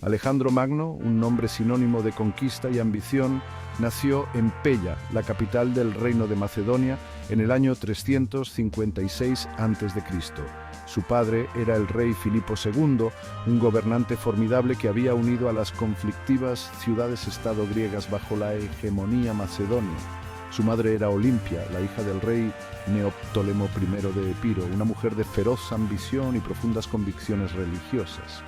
Alejandro Magno, un nombre sinónimo de conquista y ambición, nació en Pella, la capital del Reino de Macedonia, en el año 356 a.C. Su padre era el rey Filipo II, un gobernante formidable que había unido a las conflictivas ciudades-estado griegas bajo la hegemonía macedonia. Su madre era Olimpia, la hija del rey Neoptólemo I de Epiro, una mujer de feroz ambición y profundas convicciones religiosas.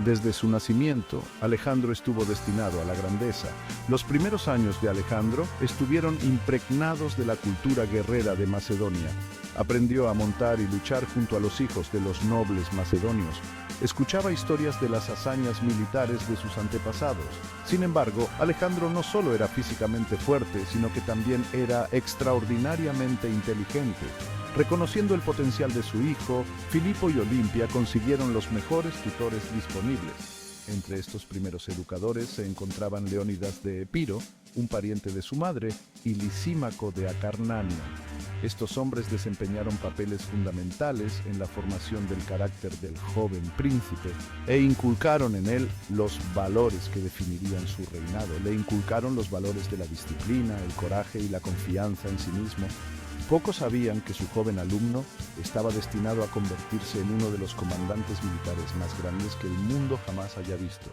Desde su nacimiento, Alejandro estuvo destinado a la grandeza. Los primeros años de Alejandro estuvieron impregnados de la cultura guerrera de Macedonia. Aprendió a montar y luchar junto a los hijos de los nobles macedonios. Escuchaba historias de las hazañas militares de sus antepasados. Sin embargo, Alejandro no solo era físicamente fuerte, sino que también era extraordinariamente inteligente. Reconociendo el potencial de su hijo, Filipo y Olimpia consiguieron los mejores tutores disponibles. Entre estos primeros educadores se encontraban Leónidas de Epiro, un pariente de su madre, y Lisímaco de Acarnania. Estos hombres desempeñaron papeles fundamentales en la formación del carácter del joven príncipe e inculcaron en él los valores que definirían su reinado. Le inculcaron los valores de la disciplina, el coraje y la confianza en sí mismo. Pocos sabían que su joven alumno estaba destinado a convertirse en uno de los comandantes militares más grandes que el mundo jamás haya visto.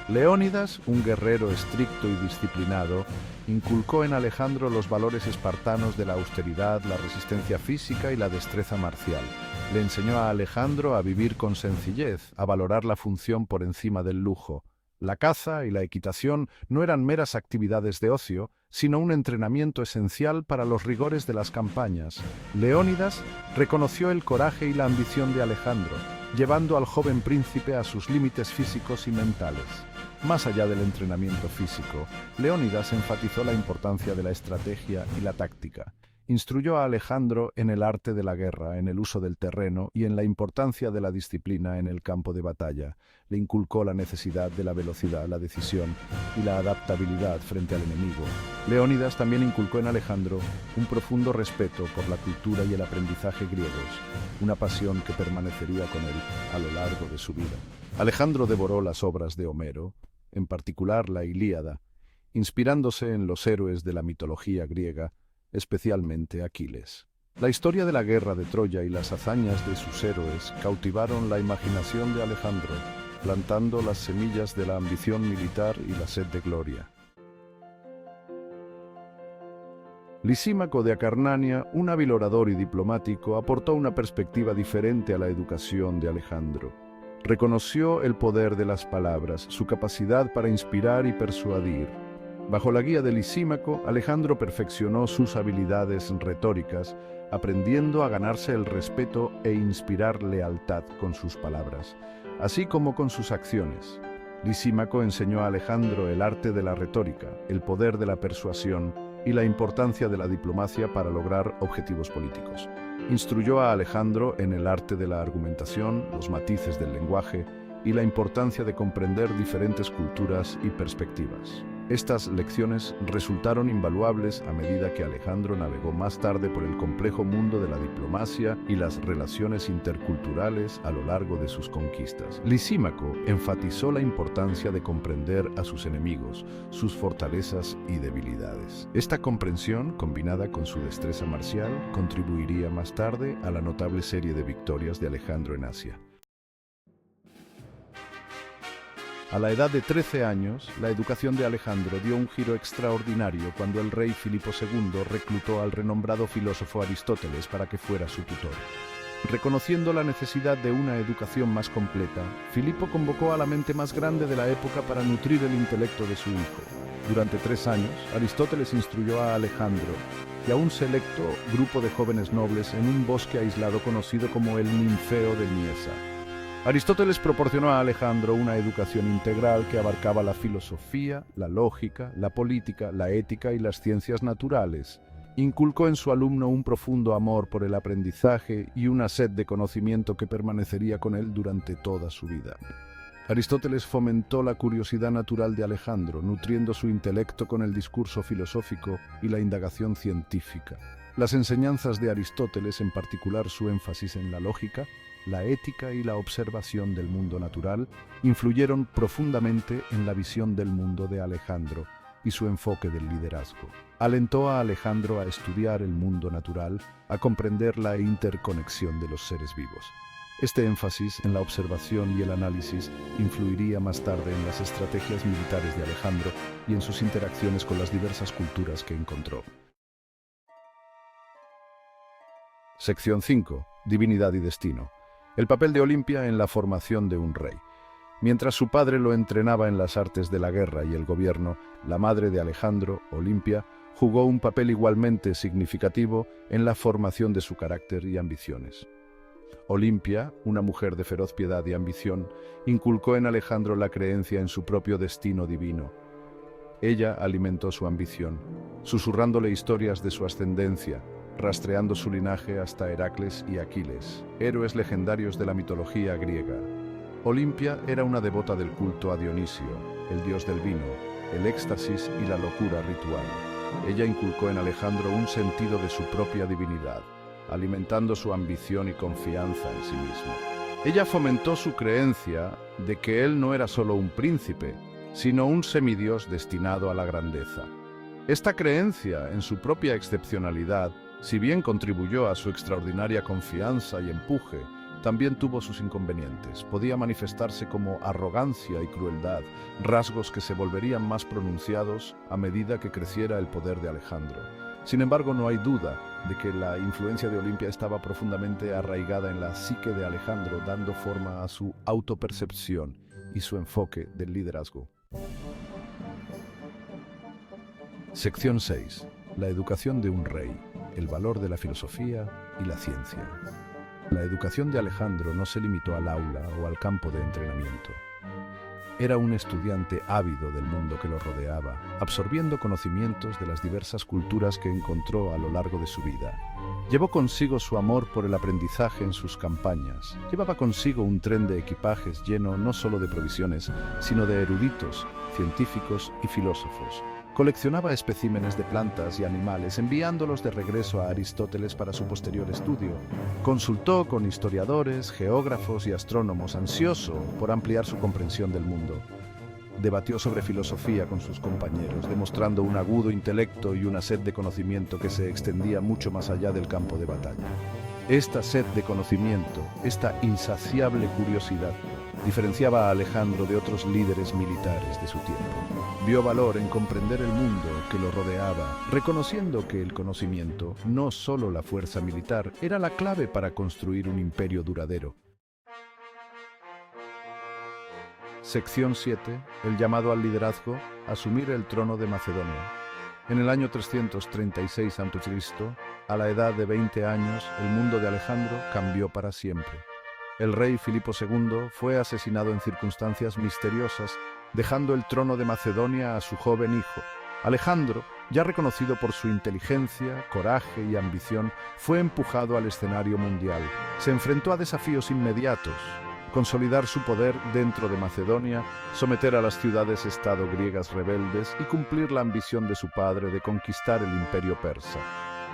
Leónidas, un guerrero estricto y disciplinado, inculcó en Alejandro los valores espartanos de la austeridad, la resistencia física y la destreza marcial. Le enseñó a Alejandro a vivir con sencillez, a valorar la función por encima del lujo. La caza y la equitación no eran meras actividades de ocio, sino un entrenamiento esencial para los rigores de las campañas. Leónidas reconoció el coraje y la ambición de Alejandro, llevando al joven príncipe a sus límites físicos y mentales. Más allá del entrenamiento físico, Leónidas enfatizó la importancia de la estrategia y la táctica. Instruyó a Alejandro en el arte de la guerra, en el uso del terreno y en la importancia de la disciplina en el campo de batalla. Le inculcó la necesidad de la velocidad, la decisión y la adaptabilidad frente al enemigo. Leónidas también inculcó en Alejandro un profundo respeto por la cultura y el aprendizaje griegos, una pasión que permanecería con él a lo largo de su vida. Alejandro devoró las obras de Homero, en particular la Ilíada, inspirándose en los héroes de la mitología griega, especialmente Aquiles. La historia de la guerra de Troya y las hazañas de sus héroes cautivaron la imaginación de Alejandro, plantando las semillas de la ambición militar y la sed de gloria. Lisímaco de Acarnania, un hábil orador y diplomático, aportó una perspectiva diferente a la educación de Alejandro. Reconoció el poder de las palabras, su capacidad para inspirar y persuadir. Bajo la guía de Lisímaco, Alejandro perfeccionó sus habilidades retóricas, aprendiendo a ganarse el respeto e inspirar lealtad con sus palabras, así como con sus acciones. Lisímaco enseñó a Alejandro el arte de la retórica, el poder de la persuasión y la importancia de la diplomacia para lograr objetivos políticos. Instruyó a Alejandro en el arte de la argumentación, los matices del lenguaje y la importancia de comprender diferentes culturas y perspectivas. Estas lecciones resultaron invaluables a medida que Alejandro navegó más tarde por el complejo mundo de la diplomacia y las relaciones interculturales a lo largo de sus conquistas. Lisímaco enfatizó la importancia de comprender a sus enemigos, sus fortalezas y debilidades. Esta comprensión, combinada con su destreza marcial, contribuiría más tarde a la notable serie de victorias de Alejandro en Asia. A la edad de 13 años, la educación de Alejandro dio un giro extraordinario cuando el rey Filipo II reclutó al renombrado filósofo Aristóteles para que fuera su tutor. Reconociendo la necesidad de una educación más completa, Filipo convocó a la mente más grande de la época para nutrir el intelecto de su hijo. Durante 3 años, Aristóteles instruyó a Alejandro y a un selecto grupo de jóvenes nobles en un bosque aislado conocido como el Ninfeo de Niesa. Aristóteles proporcionó a Alejandro una educación integral que abarcaba la filosofía, la lógica, la política, la ética y las ciencias naturales. Inculcó en su alumno un profundo amor por el aprendizaje y una sed de conocimiento que permanecería con él durante toda su vida. Aristóteles fomentó la curiosidad natural de Alejandro, nutriendo su intelecto con el discurso filosófico y la indagación científica. Las enseñanzas de Aristóteles, en particular su énfasis en la lógica, la ética y la observación del mundo natural, influyeron profundamente en la visión del mundo de Alejandro y su enfoque del liderazgo. Alentó a Alejandro a estudiar el mundo natural, a comprender la interconexión de los seres vivos. Este énfasis en la observación y el análisis influiría más tarde en las estrategias militares de Alejandro y en sus interacciones con las diversas culturas que encontró. Sección 5. Divinidad y destino. El papel de Olimpia en la formación de un rey. Mientras su padre lo entrenaba en las artes de la guerra y el gobierno, la madre de Alejandro, Olimpia, jugó un papel igualmente significativo en la formación de su carácter y ambiciones. Olimpia, una mujer de feroz piedad y ambición, inculcó en Alejandro la creencia en su propio destino divino. Ella alimentó su ambición, susurrándole historias de su ascendencia, rastreando su linaje hasta Heracles y Aquiles, héroes legendarios de la mitología griega. Olimpia era una devota del culto a Dionisio, el dios del vino, el éxtasis y la locura ritual. Ella inculcó en Alejandro un sentido de su propia divinidad, alimentando su ambición y confianza en sí mismo. Ella fomentó su creencia de que él no era solo un príncipe, sino un semidios destinado a la grandeza. Esta creencia en su propia excepcionalidad, si bien contribuyó a su extraordinaria confianza y empuje, también tuvo sus inconvenientes. Podía manifestarse como arrogancia y crueldad, rasgos que se volverían más pronunciados a medida que creciera el poder de Alejandro. Sin embargo, no hay duda de que la influencia de Olimpia estaba profundamente arraigada en la psique de Alejandro, dando forma a su autopercepción y su enfoque del liderazgo. Sección 6. La educación de un rey, el valor de la filosofía y la ciencia. La educación de Alejandro no se limitó al aula o al campo de entrenamiento. Era un estudiante ávido del mundo que lo rodeaba, absorbiendo conocimientos de las diversas culturas que encontró a lo largo de su vida. Llevó consigo su amor por el aprendizaje en sus campañas. Llevaba consigo un tren de equipajes lleno no solo de provisiones, sino de eruditos, científicos y filósofos. Coleccionaba especímenes de plantas y animales, enviándolos de regreso a Aristóteles para su posterior estudio. Consultó con historiadores, geógrafos y astrónomos, ansioso por ampliar su comprensión del mundo. Debatió sobre filosofía con sus compañeros, demostrando un agudo intelecto y una sed de conocimiento que se extendía mucho más allá del campo de batalla. Esta sed de conocimiento, esta insaciable curiosidad, diferenciaba a Alejandro de otros líderes militares de su tiempo. Vio valor en comprender el mundo que lo rodeaba, reconociendo que el conocimiento, no solo la fuerza militar, era la clave para construir un imperio duradero. Sección 7. El llamado al liderazgo, asumir el trono de Macedonia. En el año 336 a.C., a la edad de 20 años, el mundo de Alejandro cambió para siempre. El rey Filipo II fue asesinado en circunstancias misteriosas, dejando el trono de Macedonia a su joven hijo. Alejandro, ya reconocido por su inteligencia, coraje y ambición, fue empujado al escenario mundial. Se enfrentó a desafíos inmediatos: consolidar su poder dentro de Macedonia, someter a las ciudades-estado griegas rebeldes y cumplir la ambición de su padre de conquistar el imperio persa.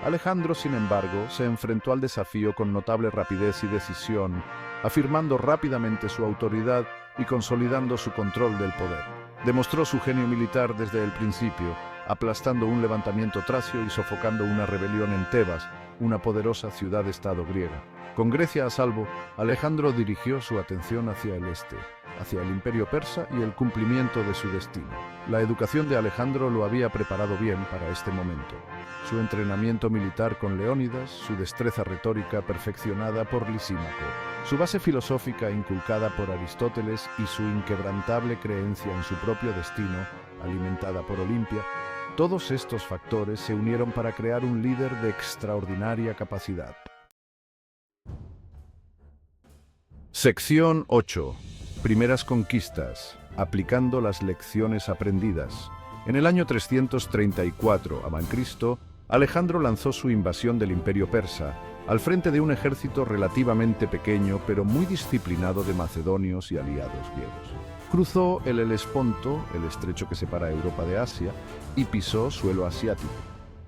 Alejandro, sin embargo, se enfrentó al desafío con notable rapidez y decisión, afirmando rápidamente su autoridad y consolidando su control del poder. Demostró su genio militar desde el principio, aplastando un levantamiento tracio y sofocando una rebelión en Tebas, una poderosa ciudad-estado griega. Con Grecia a salvo, Alejandro dirigió su atención hacia el este, hacia el imperio persa y el cumplimiento de su destino. La educación de Alejandro lo había preparado bien para este momento. Su entrenamiento militar con Leónidas, su destreza retórica perfeccionada por Lisímaco, su base filosófica inculcada por Aristóteles y su inquebrantable creencia en su propio destino, alimentada por Olimpia, todos estos factores se unieron para crear un líder de extraordinaria capacidad. Sección 8. Primeras conquistas, aplicando las lecciones aprendidas. En el año 334 a.C., Alejandro lanzó su invasión del imperio persa, al frente de un ejército relativamente pequeño pero muy disciplinado de macedonios y aliados griegos. Cruzó el Helesponto, el estrecho que separa Europa de Asia, y pisó suelo asiático.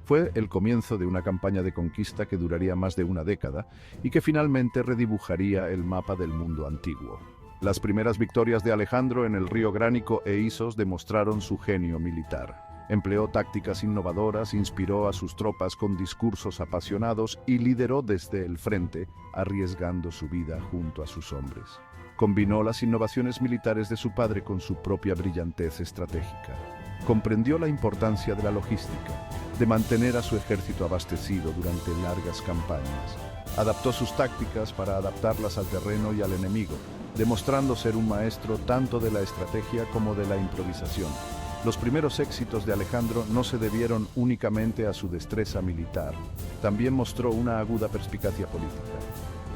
Fue el comienzo de una campaña de conquista que duraría más de una década y que finalmente redibujaría el mapa del mundo antiguo. Las primeras victorias de Alejandro en el río Gránico e Isos demostraron su genio militar. Empleó tácticas innovadoras, inspiró a sus tropas con discursos apasionados y lideró desde el frente, arriesgando su vida junto a sus hombres. Combinó las innovaciones militares de su padre con su propia brillantez estratégica. Comprendió la importancia de la logística, de mantener a su ejército abastecido durante largas campañas. Adaptó sus tácticas para adaptarlas al terreno y al enemigo, demostrando ser un maestro tanto de la estrategia como de la improvisación. Los primeros éxitos de Alejandro no se debieron únicamente a su destreza militar, también mostró una aguda perspicacia política.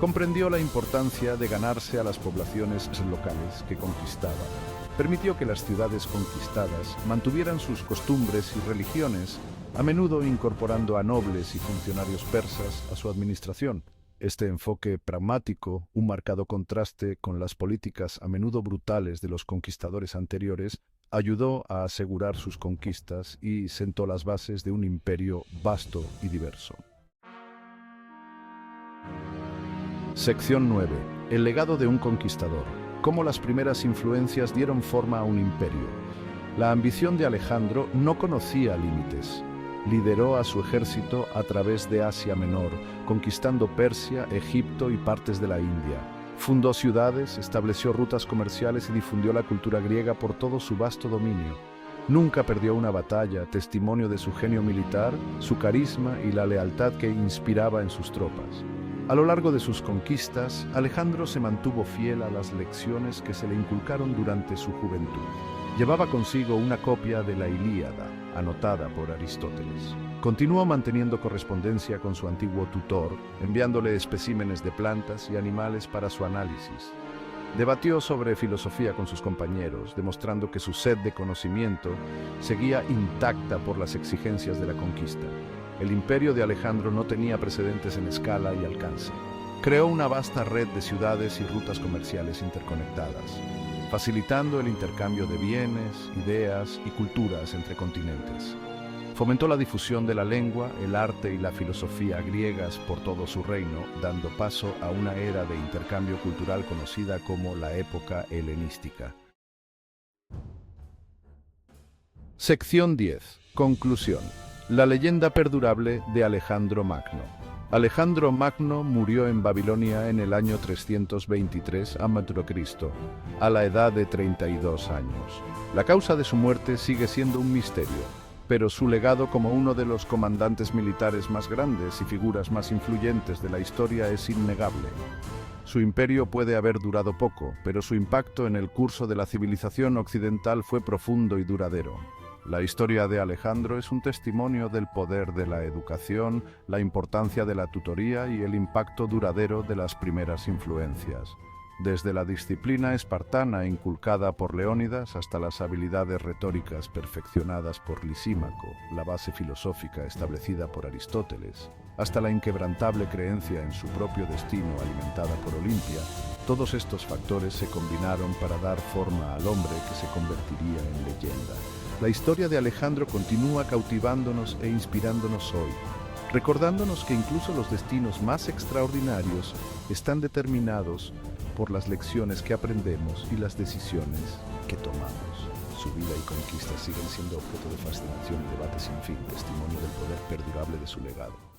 Comprendió la importancia de ganarse a las poblaciones locales que conquistaba. Permitió que las ciudades conquistadas mantuvieran sus costumbres y religiones, a menudo incorporando a nobles y funcionarios persas a su administración. Este enfoque pragmático, un marcado contraste con las políticas a menudo brutales de los conquistadores anteriores, ayudó a asegurar sus conquistas y sentó las bases de un imperio vasto y diverso. Sección 9. El legado de un conquistador. Cómo las primeras influencias dieron forma a un imperio. La ambición de Alejandro no conocía límites. Lideró a su ejército a través de Asia Menor, conquistando Persia, Egipto y partes de la India. Fundó ciudades, estableció rutas comerciales y difundió la cultura griega por todo su vasto dominio. Nunca perdió una batalla, testimonio de su genio militar, su carisma y la lealtad que inspiraba en sus tropas. A lo largo de sus conquistas, Alejandro se mantuvo fiel a las lecciones que se le inculcaron durante su juventud. Llevaba consigo una copia de la Ilíada, anotada por Aristóteles. Continuó manteniendo correspondencia con su antiguo tutor, enviándole especímenes de plantas y animales para su análisis. Debatió sobre filosofía con sus compañeros, demostrando que su sed de conocimiento seguía intacta por las exigencias de la conquista. El imperio de Alejandro no tenía precedentes en escala y alcance. Creó una vasta red de ciudades y rutas comerciales interconectadas, facilitando el intercambio de bienes, ideas y culturas entre continentes. Fomentó la difusión de la lengua, el arte y la filosofía griegas por todo su reino, dando paso a una era de intercambio cultural conocida como la época helenística. Sección 10. Conclusión. La leyenda perdurable de Alejandro Magno. Alejandro Magno murió en Babilonia en el año 323 a.C., a la edad de 32 años. La causa de su muerte sigue siendo un misterio, pero su legado como uno de los comandantes militares más grandes y figuras más influyentes de la historia es innegable. Su imperio puede haber durado poco, pero su impacto en el curso de la civilización occidental fue profundo y duradero. La historia de Alejandro es un testimonio del poder de la educación, la importancia de la tutoría y el impacto duradero de las primeras influencias. Desde la disciplina espartana inculcada por Leónidas hasta las habilidades retóricas perfeccionadas por Lisímaco, la base filosófica establecida por Aristóteles, hasta la inquebrantable creencia en su propio destino alimentada por Olimpia, todos estos factores se combinaron para dar forma al hombre que se convertiría en leyenda. La historia de Alejandro continúa cautivándonos e inspirándonos hoy, recordándonos que incluso los destinos más extraordinarios están determinados por las lecciones que aprendemos y las decisiones que tomamos. Su vida y conquistas siguen siendo objeto de fascinación y debate sin fin, testimonio del poder perdurable de su legado.